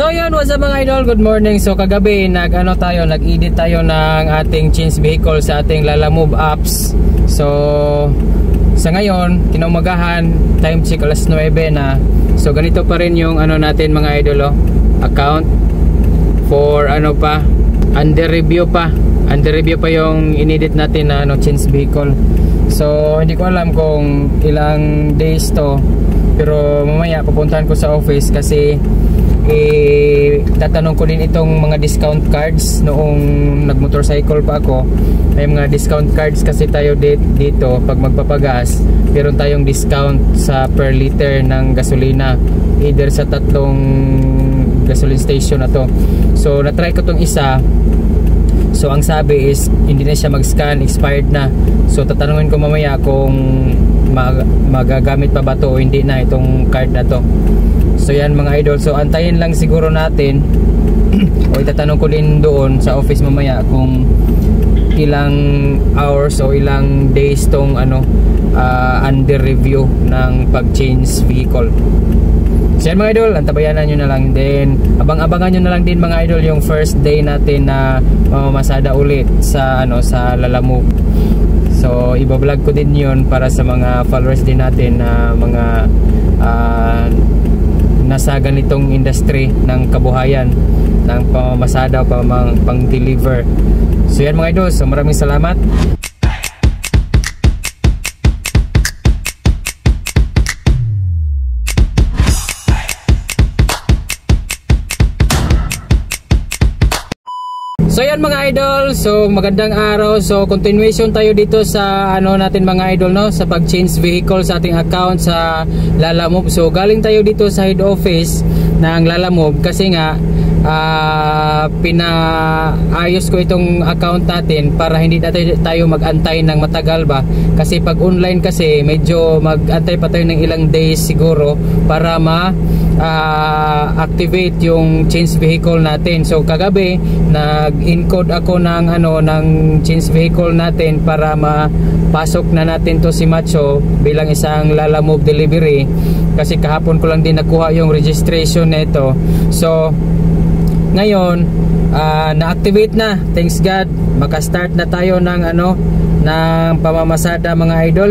So yun, what's up mga idol, good morning. So kagabi nag-edit tayo ng ating change vehicle sa ating Lalamove apps. So sa ngayon, kinaumagahan, time check alas 9 na. So ganito pa rin yung natin mga idol, account for under review pa yung inedit natin na change vehicle. So hindi ko alam kung ilang days to, pero mamaya pupuntahan ko sa office kasi tatanong ko din itong mga discount cards. Noong nagmotorcycle pa ako, may mga discount cards kasi tayo dito pag magpapagas. Meron tayong discount sa per liter ng gasolina, either sa tatlong gasoline station na to. So natry ko tong isa. So ang sabi is hindi na siya mag-scan, expired na. So tatanungin ko mamaya kung magagamit pa ba to o hindi na itong card na to. So yan mga idol, so antayin lang siguro natin o itatanong ko din doon sa office mamaya kung ilang hours o ilang days tong under review ng pag-change vehicle. So yan mga idol, antabayanan nyo na lang. Then abang-abangan nyo na lang din mga idol yung first day natin na mamamasada ulit sa Lalamove. So ibablog ko din yun para sa mga followers din natin na mga nasa ganitong industry ng kabuhayan ng pamamasada o pang-deliver. So yan mga idol, so maraming salamat. So yan mga idol, so magandang araw. So continuation tayo dito sa natin mga idol, sa pag-change vehicle sa ating account sa Lalamove. So galing tayo dito sa head office ng Lalamove kasi nga pinaayos ko itong account natin para hindi tayo mag-antay ng matagal ba, kasi pag online kasi medyo mag-antay pa tayo ng ilang days siguro para activate yung change vehicle natin. So kagabi nag-encode ako ng change vehicle natin para mapasok na natin to si Macho bilang isang Lalamove delivery, kasi kahapon ko lang din nakuha yung registration nito. So ngayon na-activate na, thanks God. Maka-start na tayo ng ng pamamasada mga idol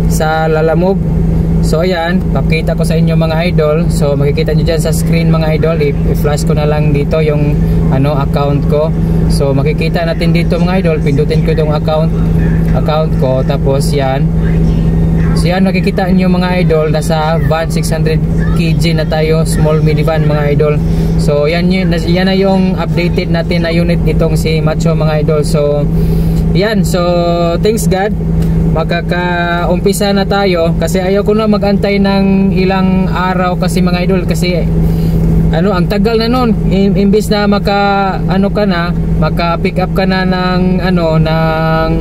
sa Lalamove. So ayan, papakita ko sa inyo mga idol. So makikita nyo dyan sa screen mga idol, i-flash ko na lang dito yung account ko. So makikita natin dito mga idol, pindutin ko itong account ko, tapos yan. So yan, makikita nyo mga idol, nasa van 600 kg na tayo, small minivan mga idol. So yan na yung updated natin na unit nitong si Macho mga idol. So yan, so thanks God, makaka-umpisa na tayo kasi ayaw ko na mag-antay ng ilang araw kasi mga idol, kasi ang tagal na nun. Imbis na maka-pick up ka na ng ng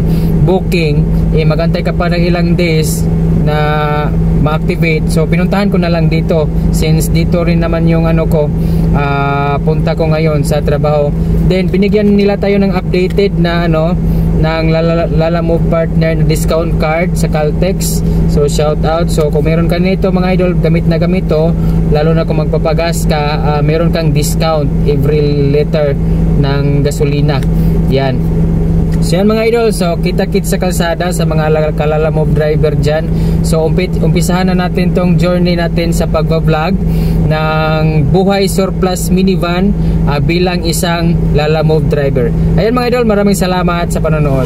booking, mag-antay ka pa ng ilang days na ma-activate. So pinuntahan ko na lang dito, since dito rin naman yung punta ko ngayon sa trabaho. Then binigyan nila tayo ng updated na ng Lalamove partner na discount card sa Caltex. So shout out. So kung meron ka nito mga idol, gamit na gamit to, lalo na kung magpapagas ka, meron kang discount every liter ng gasolina. Yan. So yan mga idol, so kita-kits sa kalsada sa mga Lalamove driver dyan. So umpisahan na natin tong journey natin sa pagbablog ng buhay surplus minivan bilang isang Lalamove driver. Ayan mga idol, maraming salamat sa panonood.